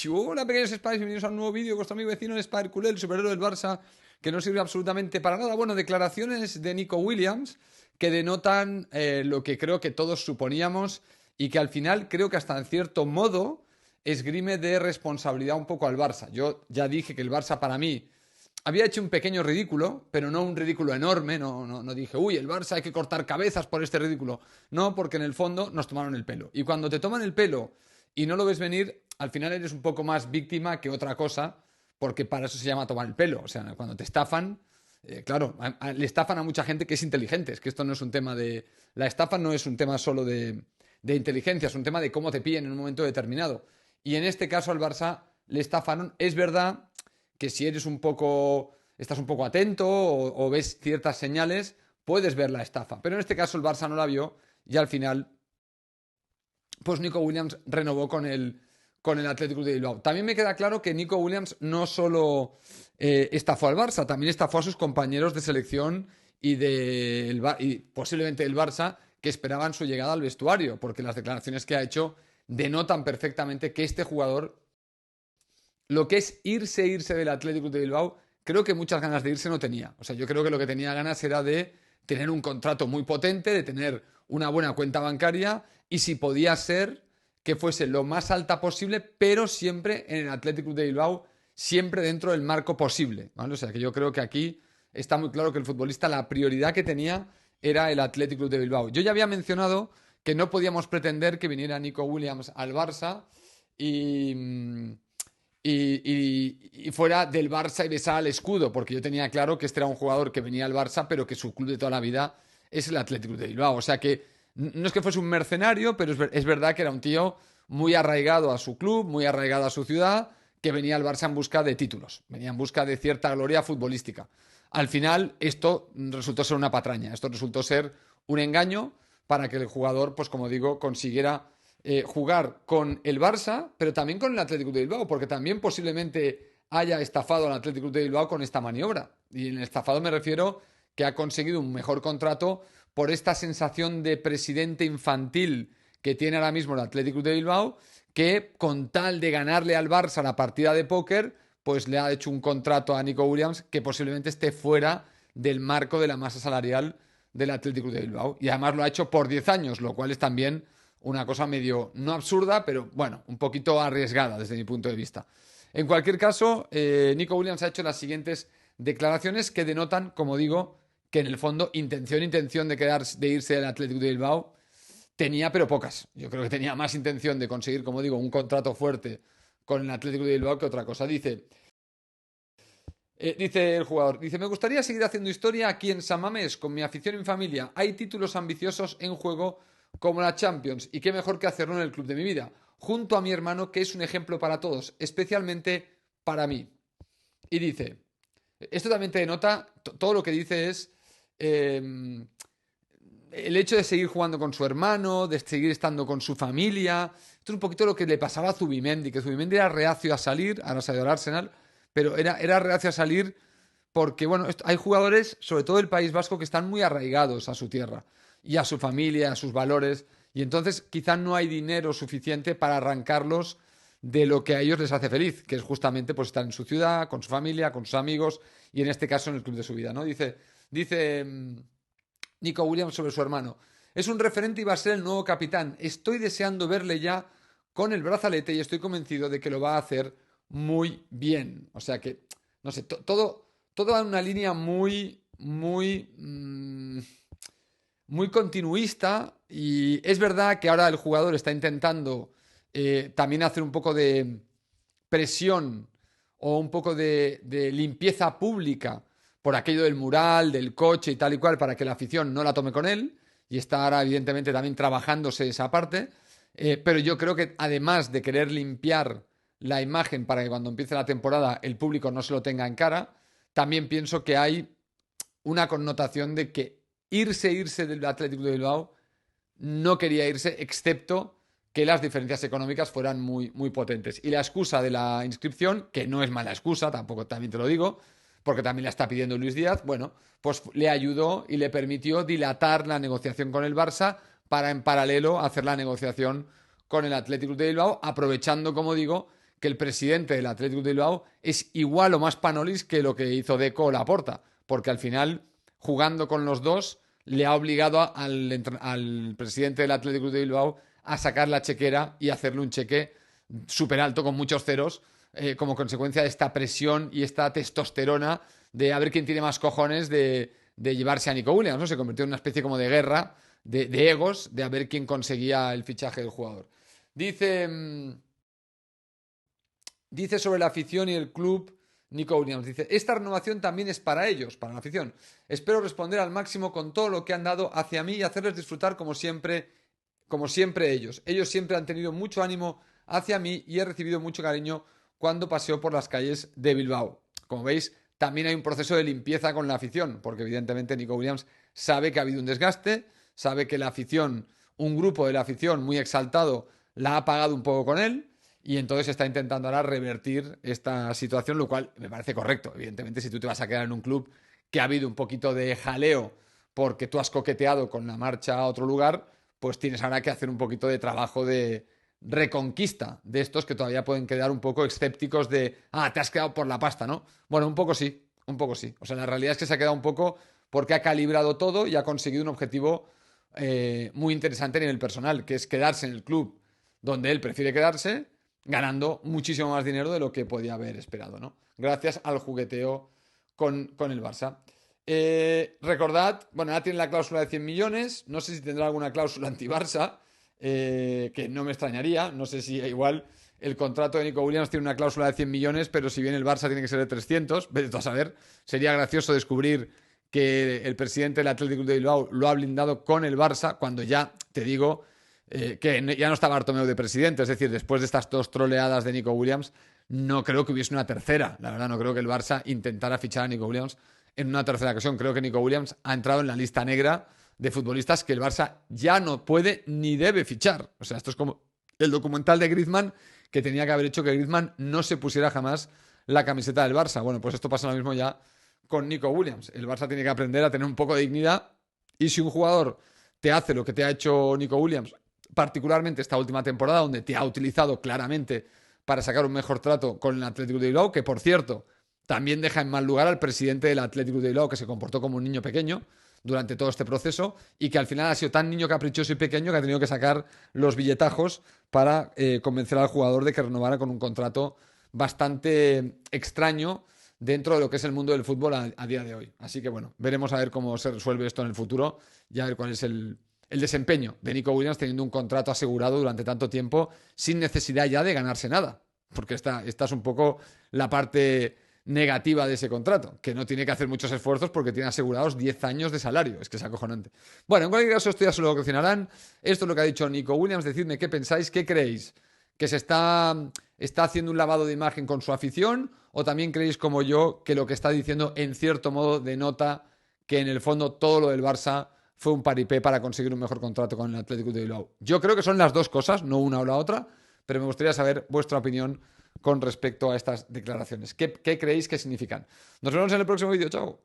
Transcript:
Hola pequeños Spies, bienvenidos a un nuevo vídeo con vuestro amigo vecino el Spider Culé, el superhéroe del Barça, que no sirve absolutamente para nada. Bueno, declaraciones de Nico Williams que denotan lo que creo que todos suponíamos y que al final creo que hasta en cierto modo esgrime de responsabilidad un poco al Barça. Yo ya dije que el Barça para mí había hecho un pequeño ridículo, pero no un ridículo enorme. No dije, uy, el Barça hay que cortar cabezas por este ridículo. No, porque en el fondo nos tomaron el pelo. Y cuando te toman el pelo y no lo ves venir, al final eres un poco más víctima que otra cosa, porque para eso se llama tomar el pelo. O sea, cuando te estafan, claro, le estafan a mucha gente que es inteligente. Es que esto no es un tema de... La estafa no es un tema solo de inteligencia, es un tema de cómo te pillen en un momento determinado. Y en este caso al Barça le estafaron. Es verdad que si eres un poco, estás un poco atento o ves ciertas señales, puedes ver la estafa. Pero en este caso el Barça no la vio y al final, pues Nico Williams renovó con el Athletic de Bilbao. También me queda claro que Nico Williams no solo estafó al Barça, también estafó a sus compañeros de selección y posiblemente del Barça que esperaban su llegada al vestuario, porque las declaraciones que ha hecho denotan perfectamente que este jugador, lo que es irse del Athletic de Bilbao, creo que muchas ganas de irse no tenía. O sea, yo creo que lo que tenía ganas era de tener un contrato muy potente, de tener una buena cuenta bancaria y si podía ser que fuese lo más alta posible, pero siempre en el Athletic de Bilbao, siempre dentro del marco posible, ¿vale? O sea, que yo creo que aquí está muy claro que el futbolista, la prioridad que tenía era el Athletic de Bilbao. Yo ya había mencionado que no podíamos pretender que viniera Nico Williams al Barça y, y fuera del Barça y besara el escudo, porque yo tenía claro que este era un jugador que venía al Barça, pero que su club de toda la vida es el Athletic de Bilbao. O sea que no es que fuese un mercenario, pero es verdad que era un tío muy arraigado a su club, muy arraigado a su ciudad, que venía al Barça en busca de títulos, venía en busca de cierta gloria futbolística. Al final, esto resultó ser una patraña, esto resultó ser un engaño para que el jugador, pues como digo, consiguiera jugar con el Barça, pero también con el Athletic de Bilbao, porque también posiblemente haya estafado al Athletic de Bilbao con esta maniobra. Y en el estafado me refiero que ha conseguido un mejor contrato por esta sensación de presidente infantil que tiene ahora mismo el Athletic de Bilbao, que con tal de ganarle al Barça la partida de póker, pues le ha hecho un contrato a Nico Williams que posiblemente esté fuera del marco de la masa salarial del Athletic de Bilbao. Y además lo ha hecho por 10 años, lo cual es también una cosa medio, no absurda, pero bueno, un poquito arriesgada desde mi punto de vista. En cualquier caso, Nico Williams ha hecho las siguientes declaraciones que denotan, como digo, que en el fondo intención de irse del Athletic de Bilbao tenía, pero pocas. Yo creo que tenía más intención de conseguir, como digo, un contrato fuerte con el Athletic de Bilbao que otra cosa. Dice el jugador, dice, me gustaría seguir haciendo historia aquí en San Mamés con mi afición y mi familia. Hay títulos ambiciosos en juego como la Champions y qué mejor que hacerlo en el club de mi vida, junto a mi hermano que es un ejemplo para todos, especialmente para mí. Y dice, esto también te denota, todo lo que dice es el hecho de seguir jugando con su hermano, de seguir estando con su familia. Esto es un poquito lo que le pasaba a Zubimendi, que Zubimendi era reacio a salir, ahora salió al Arsenal, pero era reacio a salir porque, bueno, hay jugadores, sobre todo del País Vasco, que están muy arraigados a su tierra y a su familia, a sus valores, y entonces quizá no hay dinero suficiente para arrancarlos de lo que a ellos les hace feliz, que es justamente pues estar en su ciudad, con su familia, con sus amigos, y en este caso en el club de su vida, ¿no? Dice Nico Williams sobre su hermano. Es un referente y va a ser el nuevo capitán. Estoy deseando verle ya con el brazalete y estoy convencido de que lo va a hacer muy bien. O sea que, no sé, todo va en una línea muy continuista y es verdad que ahora el jugador está intentando también hacer un poco de presión o un poco de limpieza pública por aquello del mural, del coche y tal y cual, para que la afición no la tome con él. Y está ahora, evidentemente, también trabajándose esa parte. Pero yo creo que además de querer limpiar la imagen para que cuando empiece la temporada el público no se lo tenga en cara, también pienso que hay una connotación de que irse del Atlético de Bilbao no quería irse, excepto que las diferencias económicas fueran muy potentes. Y la excusa de la inscripción, que no es mala excusa, tampoco también te lo digo, porque también la está pidiendo Luis Díaz, bueno, pues le ayudó y le permitió dilatar la negociación con el Barça para en paralelo hacer la negociación con el Athletic de Bilbao, aprovechando, como digo, que el presidente del Athletic de Bilbao es igual o más panolis que lo que hizo Deco o Laporta, porque al final, jugando con los dos, le ha obligado al presidente del Athletic de Bilbao a sacar la chequera y hacerle un cheque súper alto con muchos ceros, como consecuencia de esta presión y esta testosterona de a ver quién tiene más cojones de llevarse a Nico Williams, ¿no? Se convirtió en una especie como de guerra de egos, de a ver quién conseguía el fichaje del jugador. Dice sobre la afición y el club Nico Williams, dice, esta renovación también es para ellos, para la afición. Espero responder al máximo con todo lo que han dado hacia mí y hacerles disfrutar como siempre ellos. Ellos siempre han tenido mucho ánimo hacia mí y he recibido mucho cariño cuando paseo por las calles de Bilbao. Como veis, también hay un proceso de limpieza con la afición, porque evidentemente Nico Williams sabe que ha habido un desgaste, sabe que la afición, un grupo de la afición muy exaltado, la ha pagado un poco con él, y entonces está intentando ahora revertir esta situación, lo cual me parece correcto. Evidentemente, si tú te vas a quedar en un club que ha habido un poquito de jaleo porque tú has coqueteado con la marcha a otro lugar, pues tienes ahora que hacer un poquito de trabajo de reconquista de estos que todavía pueden quedar un poco escépticos de, te has quedado por la pasta, ¿no? Bueno, un poco sí, un poco sí. O sea, la realidad es que se ha quedado un poco porque ha calibrado todo y ha conseguido un objetivo muy interesante a nivel personal, que es quedarse en el club donde él prefiere quedarse, ganando muchísimo más dinero de lo que podía haber esperado, ¿no? Gracias al jugueteo con el Barça. Recordad, bueno, ya tiene la cláusula de 100 millones, no sé si tendrá alguna cláusula anti-Barça, que no me extrañaría, no sé si igual el contrato de Nico Williams tiene una cláusula de 100 millones, pero si bien el Barça tiene que ser de 300, vete tú a saber, sería gracioso descubrir que el presidente del Athletic de Bilbao lo ha blindado con el Barça, cuando ya, te digo, que ya no está Bartomeu de presidente, es decir, después de estas dos troleadas de Nico Williams, no creo que hubiese una tercera, la verdad no creo que el Barça intentara fichar a Nico Williams en una tercera ocasión. Creo que Nico Williams ha entrado en la lista negra de futbolistas que el Barça ya no puede ni debe fichar. O sea, esto es como el documental de Griezmann, que tenía que haber hecho que Griezmann no se pusiera jamás la camiseta del Barça. Bueno, pues esto pasa lo mismo ya con Nico Williams. El Barça tiene que aprender a tener un poco de dignidad, y si un jugador te hace lo que te ha hecho Nico Williams, particularmente esta última temporada, donde te ha utilizado claramente para sacar un mejor trato con el Atlético de Bilbao, que por cierto, también deja en mal lugar al presidente del Atlético de Bilbao, que se comportó como un niño pequeño durante todo este proceso y que al final ha sido tan niño caprichoso y pequeño que ha tenido que sacar los billetajos para convencer al jugador de que renovara con un contrato bastante extraño dentro de lo que es el mundo del fútbol a día de hoy. Así que bueno, veremos a ver cómo se resuelve esto en el futuro y a ver cuál es el desempeño de Nico Williams teniendo un contrato asegurado durante tanto tiempo sin necesidad ya de ganarse nada, porque esta es un poco la parte negativa de ese contrato, que no tiene que hacer muchos esfuerzos porque tiene asegurados 10 años de salario. Es que es acojonante. Bueno, en cualquier caso, esto ya se lo cocinarán. Esto es lo que ha dicho Nico Williams. Decidme qué pensáis, qué creéis. ¿Que se está haciendo un lavado de imagen con su afición? ¿O también creéis, como yo, que lo que está diciendo en cierto modo denota que en el fondo todo lo del Barça fue un paripé para conseguir un mejor contrato con el Atlético de Bilbao? Yo creo que son las dos cosas, no una o la otra, pero me gustaría saber vuestra opinión con respecto a estas declaraciones. ¿Qué creéis que significan? Nos vemos en el próximo vídeo. Chao.